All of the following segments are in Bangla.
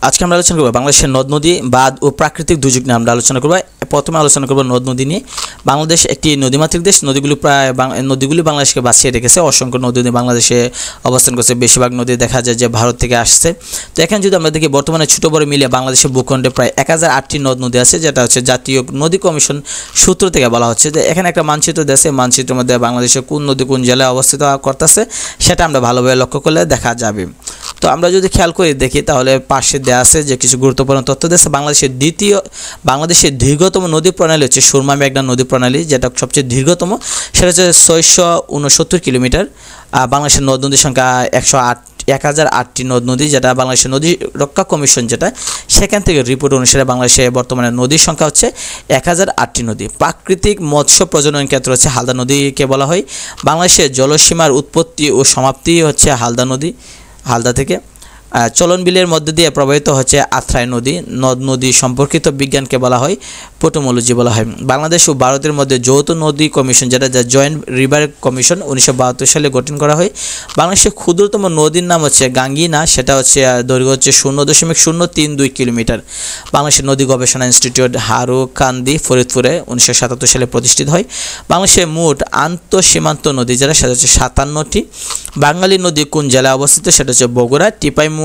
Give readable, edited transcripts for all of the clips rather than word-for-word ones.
আজকে আমরা আলোচনা করব বাংলাদেশের নদ নদী বাঁধ ও প্রাকৃতিক দুর্যোগ নিয়ে আমরা আলোচনা করব। প্রথমে আলোচনা করব নদ নদী নিয়ে। বাংলাদেশ একটি নদীমাতৃক দেশ। নদীগুলি বাংলাদেশকে বাঁচিয়ে রেখেছে। অসংখ্য নদী বাংলাদেশে অবস্থান করছে। বেশিরভাগ নদী দেখা যায় যে ভারত থেকে আসছে। তো এখানে যদি আমরা দেখি বর্তমানে ছোট বড় মিলিয়ে বাংলাদেশের ভূখণ্ডে প্রায় 1008টি নদ নদী আছে, যেটা হচ্ছে জাতীয় নদী কমিশন সূত্র থেকে বলা হচ্ছে। যে এখানে একটা মানচিত্র দেশে, মানচিত্রের মধ্যে বাংলাদেশের কোন নদী কোন জেলায় অবস্থিত করতেছে সেটা আমরা ভালোভাবে লক্ষ্য করলে দেখা যাবে। তো আমরা যদি খেয়াল করে দেখি তাহলে পাশে দেওয়া আছে যে কিছু গুরুত্বপূর্ণ তথ্য দিয়েছে। বাংলাদেশের দীর্ঘতম নদী প্রণালী হচ্ছে সুরমা মেঘনা নদী প্রণালী, যেটা সবচেয়ে দীর্ঘতম। সেটা হচ্ছে 669 কিলোমিটার। বাংলাদেশের নদ নদীর সংখ্যা 1008টি নদ নদী, যেটা বাংলাদেশের নদী রক্ষা কমিশন যেটা সেখান থেকে রিপোর্ট অনুসারে বাংলাদেশে বর্তমানে নদীর সংখ্যা হচ্ছে 1008টি নদী। প্রাকৃতিক মৎস্য প্রজনন ক্ষেত্র হচ্ছে হালদা নদীকে বলা হয়। বাংলাদেশের জলসীমার উৎপত্তি ও সমাপ্তি হচ্ছে হালদা নদী, হালদা থেকে। চলন বিলের মধ্য দিয়ে প্রবাহিত হচ্ছে আত্রাই নদী। নদ নদী সম্পর্কিত বিজ্ঞানকে বলা হয় পোটোমোলজি বলা হয়। বাংলাদেশ ও ভারতের মধ্যে যৌথ নদী কমিশন, যেটা জয়েন্ট রিভার কমিশন 1972 সালে গঠন করা হয়। বাংলাদেশের ক্ষুদ্রতম নদীর নাম হচ্ছে গাঙ্গিনা, সেটা হচ্ছে দৈর্ঘ্য হচ্ছে 0.032 কিলোমিটার। বাংলাদেশের নদী গবেষণা ইনস্টিটিউট হারুকান্দি ফরিদপুরে 1977 সালে প্রতিষ্ঠিত হয়। বাংলাদেশের মোট আন্তঃসীমান্ত নদী যেটা সেটা হচ্ছে 57টি। বাঙালি নদী কোন জেলায় অবস্থিত সেটা হচ্ছে বগুড়া। টিপাইমুখ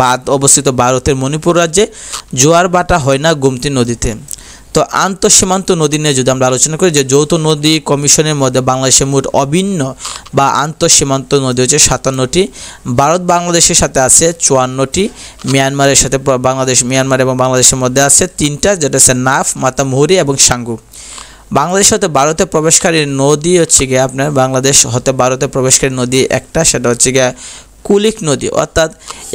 বাঁধ অবস্থিত ভারতের মণিপুর রাজ্যে। জোয়ার ভাটা হয় না গোমতী নদীতে। তো আন্তঃসীমান্ত নদী নিয়ে যদি আমরা আলোচনা করি, যে যৌথ নদী কমিশনের মধ্যে বাংলাদেশের মোট অভিন্ন বা আন্তঃসীমান্ত নদী হচ্ছে 57টি। ভারত বাংলাদেশের সাথে আছে 54টি। মিয়ানমারের সাথে মিয়ানমার এবং বাংলাদেশের মধ্যে আছে 3টা, যেটা হচ্ছে নাফ, মাতামুহুরি এবং সাঙ্গু। বাংলাদেশ হতে ভারতে প্রবেশকারী নদী হচ্ছে গিয়ে আপনার বাংলাদেশ হতে ভারতে প্রবেশকারী নদী একটা, সেটা হচ্ছে গিয়ে কুলিক নদী। অর্থাৎ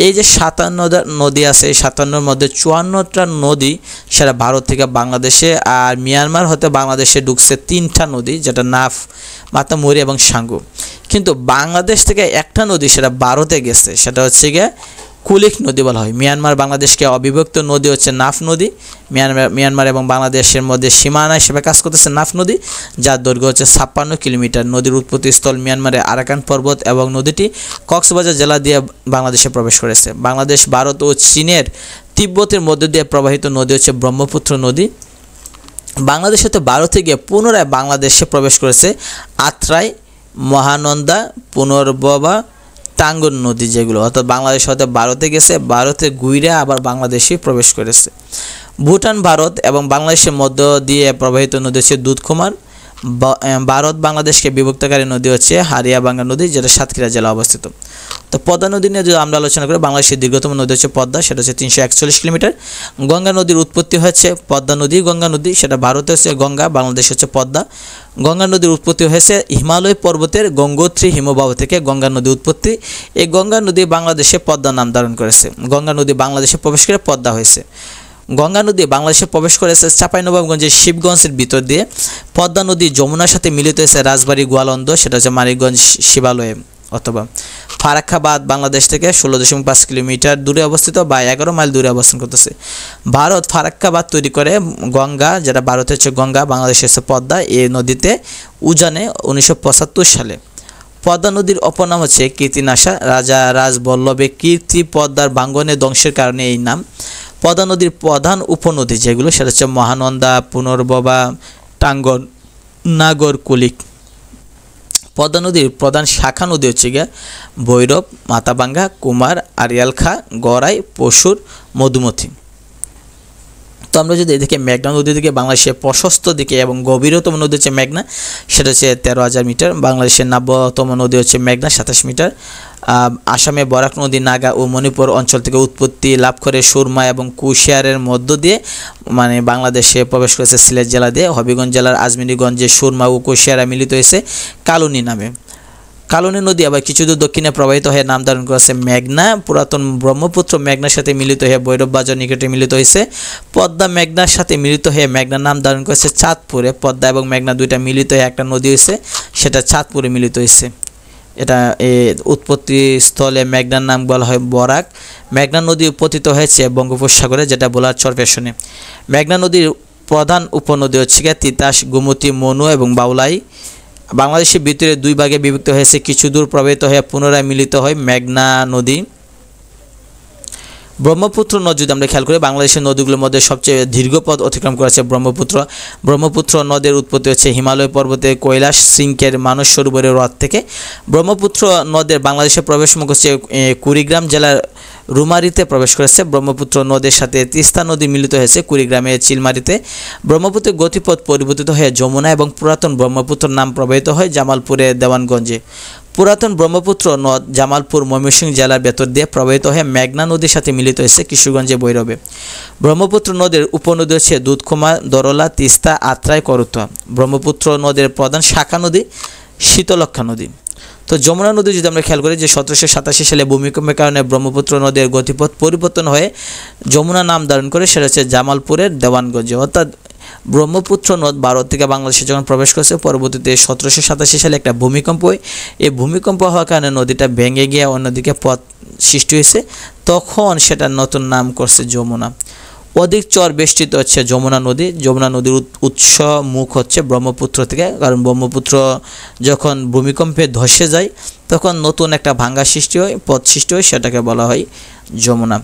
এই যে 57টা নদী আছে, এই 57টার মধ্যে 54টা নদী সেটা ভারত থেকে বাংলাদেশে, আর মিয়ানমার হতে বাংলাদেশে ঢুকছে 3টা নদী, যেটা নাফ, মাতামুহুরি এবং সাঙ্গু। কিন্তু বাংলাদেশ থেকে একটা নদী সেটা ভারতে গেছে, সেটা হচ্ছে গিয়ে কুলিক নদী বলা হয়। মিয়ানমার বাংলাদেশকে অবিভক্ত নদী হচ্ছে নাফ নদী। মিয়ানমার এবং বাংলাদেশের মধ্যে সীমানা হিসেবে কাজ করতেছে নাফ নদী, যার দৈর্ঘ্য হচ্ছে 56 কিলোমিটার। নদীর উৎপত্তিস্থল মিয়ানমারের আরাকান পর্বত এবং নদীটি কক্সবাজার জেলা দিয়ে বাংলাদেশে প্রবেশ করেছে। বাংলাদেশ, ভারত ও চীনের তিব্বতের মধ্য দিয়ে প্রবাহিত নদী হচ্ছে ব্রহ্মপুত্র নদী। বাংলাদেশ হতে ভারতে গিয়ে পুনরায় বাংলাদেশে প্রবেশ করেছে আত্রাই, মহানন্দা, পুনর্ভবা, টাঙ্গন নদী, যেগুলো অর্থাৎ বাংলাদেশ হতে ভারতে গেছে, ভারতে ঘুরে আবার বাংলাদেশে প্রবেশ করেছে। ভুটান, ভারত এবং বাংলাদেশের মধ্য দিয়ে প্রবাহিত নদী হচ্ছে দুধকুমার। ভারত বাংলাদেশকে বিভক্তকারী নদী হচ্ছে হারিয়াবাঙ্গা নদী, যেটা সাতক্ষীরা জেলা অবস্থিত। তো পদ্মা নদী নিয়ে যদি আমরা আলোচনা করি, বাংলাদেশের দীর্ঘতম নদী হচ্ছে পদ্মা, সেটা হচ্ছে 341 কিলোমিটার। গঙ্গা নদীর উৎপত্তি হয়েছে পদ্মা নদী, গঙ্গা নদী, সেটা ভারতে হচ্ছে গঙ্গা, বাংলাদেশ হচ্ছে পদ্মা। গঙ্গা নদীর উৎপত্তি হয়েছে হিমালয় পর্বতের গঙ্গোত্রী হিমবাহ থেকে গঙ্গা নদী উৎপত্তি। এই গঙ্গা নদী বাংলাদেশে পদ্মা নাম ধারণ করেছে। গঙ্গা নদী বাংলাদেশে প্রবেশ করে পদ্মা হয়েছে। গঙ্গা নদী বাংলাদেশে প্রবেশ করেছে চাঁপাইনবাবগঞ্জের শিবগঞ্জের ভিতর দিয়ে। পদ্মা নদী যমুনার সাথে মিলিত হয়েছে রাজবাড়ী গোয়ালন্দ, সেটা হচ্ছে মানিকগঞ্জ শিবালয়ে অথবা ফারাক্কা বাঁধ বাংলাদেশ থেকে 16.5 কিলোমিটার দূরে অবস্থিত বা 11 মাইল দূরে অবস্থান করতেছে। ভারত ফারাক্কা বাঁধ তৈরি করে গঙ্গা, যেটা ভারতের হচ্ছে গঙ্গা, বাংলাদেশে হচ্ছে পদ্মা। এই নদীতে উজানে 1975 সালে। পদ্মা নদীর অপর নাম হচ্ছে কীর্তিনাশা। রাজা রাজবল্লভে কীর্তি পদ্মার ভাঙ্গনে ধ্বংসের কারণে এই নাম। পদ্মা নদীর প্রধান উপনদী যেগুলো সেটা হচ্ছে মহানন্দা, পুনর্ভবা, টাঙ্গন, নাগর, কুলিক। পদ্মা নদীর প্রধান শাখা নদী হচ্ছে গিয়ে ভৈরব, মাথাভাঙ্গা, কুমার, আরিয়ালখা, গড়াই, পশুর, মধুমতি। তো আমরা যদি এদিকে মেঘনা নদী থেকে বাংলাদেশের প্রশস্ত দিকে এবং গভীরতম নদী হচ্ছে মেঘনা, সেটা হচ্ছে 13,000 মিটার। বাংলাদেশের নব্যতম নদী হচ্ছে মেঘনা, 27 মিটার। আসামে বরাক নদী নাগা ও মণিপুর অঞ্চল থেকে উৎপত্তি লাভ করে সুরমা এবং কুশিয়ারের মধ্য দিয়ে বাংলাদেশে প্রবেশ করেছে সিলেট জেলা দিয়ে। হবিগঞ্জ জেলার আজমিরিগঞ্জে সুরমা ও কুশিয়ারা মিলিত হয়েছে কালনী নামে। কালনী নদী আবার কিছু দূর দক্ষিণে প্রবাহিত হয়ে নাম ধারণ করেছে মেঘনা। পুরাতন ব্রহ্মপুত্র মেঘনার সাথে মিলিত হয়ে ভৈরব বাজার নিকটে মিলিত হয়েছে। পদ্মা মেঘনার সাথে মিলিত হয়ে মেঘনার নাম ধারণ করেছে চাঁদপুরে। পদ্মা এবং মেঘনা দুইটা মিলিত হয়ে একটা নদী হয়েছে, সেটা চাঁদপুরে মিলিত হয়েছে। এটা উৎপত্তি স্থলে মেঘনার নাম বলা হয় বরাক। মেঘনা নদী পতিত হয়েছে বঙ্গোপসাগরে, যেটা ভোলার চরপেশনে। মেঘনা নদীর প্রধান উপনদী হচ্ছে গিয়ে তিতাস, গোমতী, মনু এবং বাউলাই। বাংলাদেশের ভিতরে দুই ভাগে বিভক্ত হয়েছে, কিছু দূর প্রবাহিত হয়ে পুনরায় মিলিত হয় মেঘনা নদী। ব্রহ্মপুত্র নদ যদি আমরা খেয়াল করি, বাংলাদেশের নদীগুলোর মধ্যে সবচেয়ে দীর্ঘ পথ অতিক্রম করেছে ব্রহ্মপুত্র। ব্রহ্মপুত্র নদের উৎপত্তি হচ্ছে হিমালয় পর্বতে কৈলাস শৃঙ্গের মানস সরোবরের হ্রদ থেকে। ব্রহ্মপুত্র নদের বাংলাদেশে প্রবেশ মুখ হচ্ছে কুড়িগ্রাম জেলার রুমারিতে প্রবেশ করেছে। ব্রহ্মপুত্র নদের সাথে তিস্তা নদী মিলিত হয়েছে কুড়িগ্রামের চিলমারিতে। ব্রহ্মপুত্রের গতিপথ পরিবর্তিত হয়ে যমুনা এবং পুরাতন ব্রহ্মপুত্র নাম প্রবাহিত হয় জামালপুরের দেওয়ানগঞ্জে। পুরাতন ব্রহ্মপুত্র নদ জামালপুর ময়মনসিংহ জেলার ভেতর দিয়ে প্রবাহিত হয়ে মেঘনা নদীর সাথে মিলিত হয়েছে কিশোরগঞ্জে ভৈরবে। ব্রহ্মপুত্র নদের উপনদী হচ্ছে দুধকুমা, দরলা, তিস্তা, আত্রাই, করতোয়া। ব্রহ্মপুত্র নদের প্রধান শাখা নদী শীতলক্ষ্যা নদী। তো যমুনা নদী যদি আমরা খেয়াল করি যে 1787 সালে ভূমিকম্পের কারণে ব্রহ্মপুত্র নদের গতিপথ পরিবর্তন হয়ে যমুনা নাম ধারণ করে, সেটা হচ্ছে জামালপুরের দেওয়ানগঞ্জে। অর্থাৎ ব্রহ্মপুত্র নদ ভারত থেকে বাংলাদেশে যখন প্রবেশ করেছে, পরবর্তীতে 1787 সালে একটা ভূমিকম্প হয়। এই ভূমিকম্প হওয়ার কারণে নদীটা ভেঙে গিয়ে অন্যদিকে পথ সৃষ্টি হয়েছে, তখন সেটা নতুন নাম করছে যমুনা। অধিক চর বেষ্টিত হচ্ছে যমুনা নদী। যমুনা নদীর উৎস মুখ হচ্ছে ব্রহ্মপুত্র থেকে, কারণ ব্রহ্মপুত্র যখন ভূমিকম্পে ধসে যায় তখন নতুন একটা ভাঙ্গা সৃষ্টি হয়, পথ সৃষ্টি হয়, সেটাকে বলা হয় যমুনা।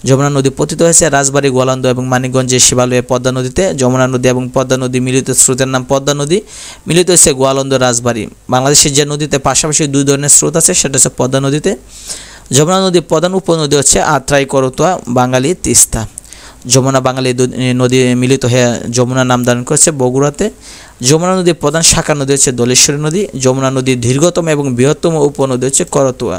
যমুনা নদী পতিত হয়েছে রাজবাড়ী, গোয়ালন্দ এবং মানিকগঞ্জের শিবালয়ে পদ্মা নদীতে। যমুনা নদী এবং পদ্মা নদী মিলিত স্রোতের নাম পদ্মা নদী, মিলিত হয়েছে গোয়ালন্দ, রাজবাড়ী। বাংলাদেশের যে নদীতে পাশাপাশি দুই ধরনের স্রোত আছে, সেটা হচ্ছে পদ্মা নদীতে। যমুনা নদীর প্রধান উপনদী হচ্ছে আত্রাই, করতোয়া, বাঙালি, তিস্তা। যমুনা বাঙালি নদী মিলিত হয়ে যমুনা নাম ধারণ করেছে বগুড়াতে। যমুনা নদীর প্রধান শাখা নদী হচ্ছে দলেশ্বরী নদী। যমুনা নদীর দীর্ঘতম এবং বৃহত্তম উপনদী হচ্ছে করতোয়া।